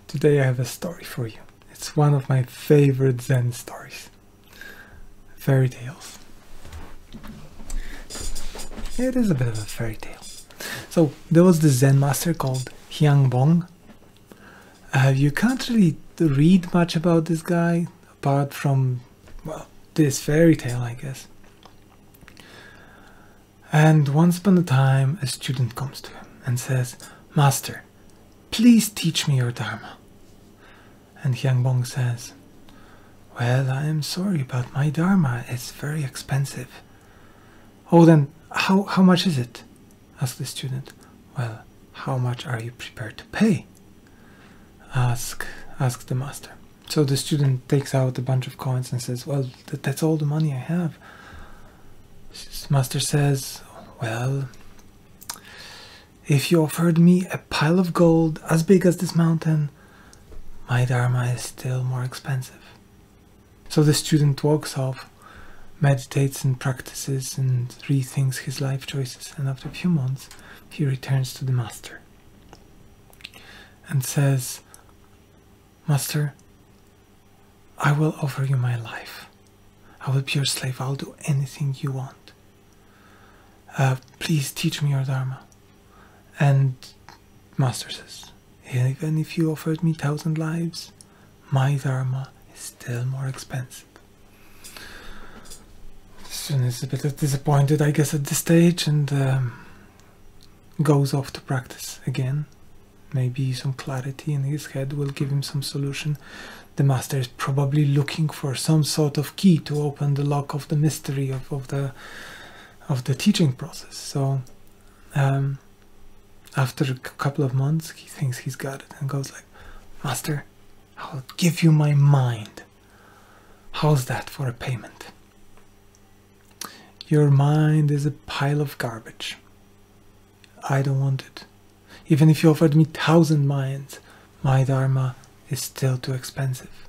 Today I have a story for you. It's one of my favorite Zen stories. Fairy tales. It is a bit of a fairy tale. So there was this Zen master called Hyang Bong. You can't really read much about this guy apart from, well, this fairy tale, I guess. And once upon a time, a student comes to him and says, "Master, please teach me your dharma." And Hyang Bong says, "Well, I am sorry, but my dharma is very expensive." "Oh, then how much is it?" asked the student. "Well, how much are you prepared to pay?" Asked the master. So the student takes out a bunch of coins and says, "Well, that's all the money I have." His master says, "Well, if you offered me a pile of gold as big as this mountain, my dharma is still more expensive." So the student walks off, meditates and practices and rethinks his life choices, and after a few months he returns to the master and says, "Master, I will offer you my life. I will be your slave. I'll do anything you want. Please teach me your dharma." And master says, "Even if you offered me 1,000 lives, my dharma is still more expensive." The student is a bit disappointed, I guess, at this stage, and goes off to practice again. Maybe some clarity in his head will give him some solution. The master is probably looking for some sort of key to open the lock of the mystery of the teaching process. So after a couple of months, he thinks he's got it and goes like, "Master, I'll give you my mind. How's that for a payment?" "Your mind is a pile of garbage. I don't want it. Even if you offered me 1,000 minds, my dharma is still too expensive."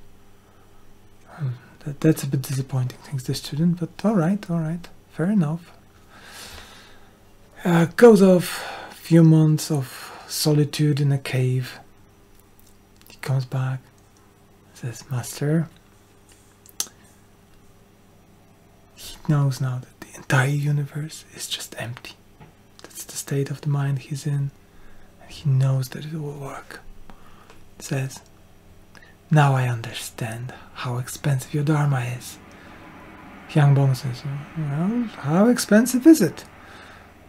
That's a bit disappointing, thinks the student, but all right, fair enough. Goes off a few months of solitude in a cave. He comes back, says, "Master," he knows now that the entire universe is just empty. That's the state of the mind he's in. He knows that it will work. He says, "Now I understand how expensive your dharma is." Hyang Bong says, "Well, how expensive is it?"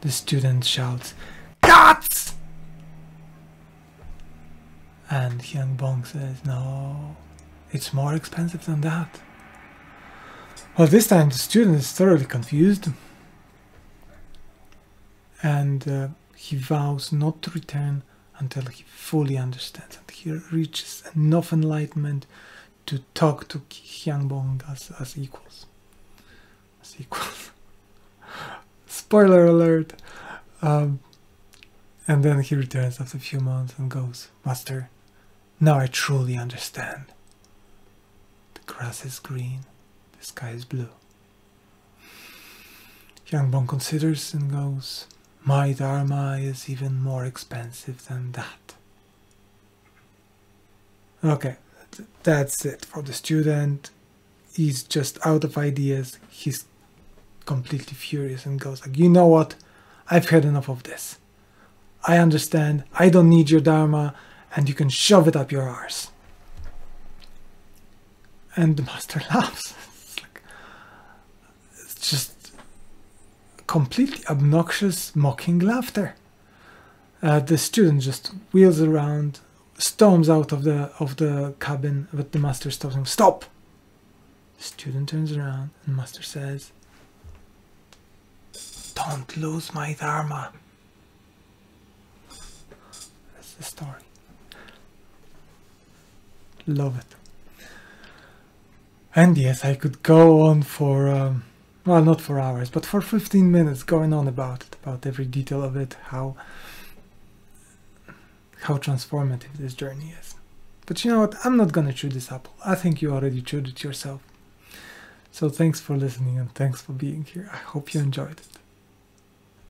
The student shouts, "Guts!" And Hyang Bong says, "No, it's more expensive than that." Well, this time the student is thoroughly confused, and he vows not to return until he fully understands and he reaches enough enlightenment to talk to Hyang Bong as equals. Spoiler alert! And then he returns after a few months and goes, "Master, now I truly understand. The grass is green, the sky is blue." Hyang Bong considers and goes, "My dharma is even more expensive than that." Okay, that's it for the student. He's just out of ideas. He's completely furious and goes like, "You know what? I've had enough of this. I understand. I don't need your dharma, and you can shove it up your arse." And the master laughs. It's just completely obnoxious, mocking laughter. The student just wheels around, storms out of the cabin, but the master stops him. "Stop!" The student turns around, and the master says, "Don't lose my dharma." That's the story. Love it. And yes, I could go on for well, not for hours, but for 15 minutes going on about it, about every detail of it, how transformative this journey is. But you know what? I'm not gonna chew this apple. I think you already chewed it yourself. So thanks for listening and thanks for being here. I hope you enjoyed it.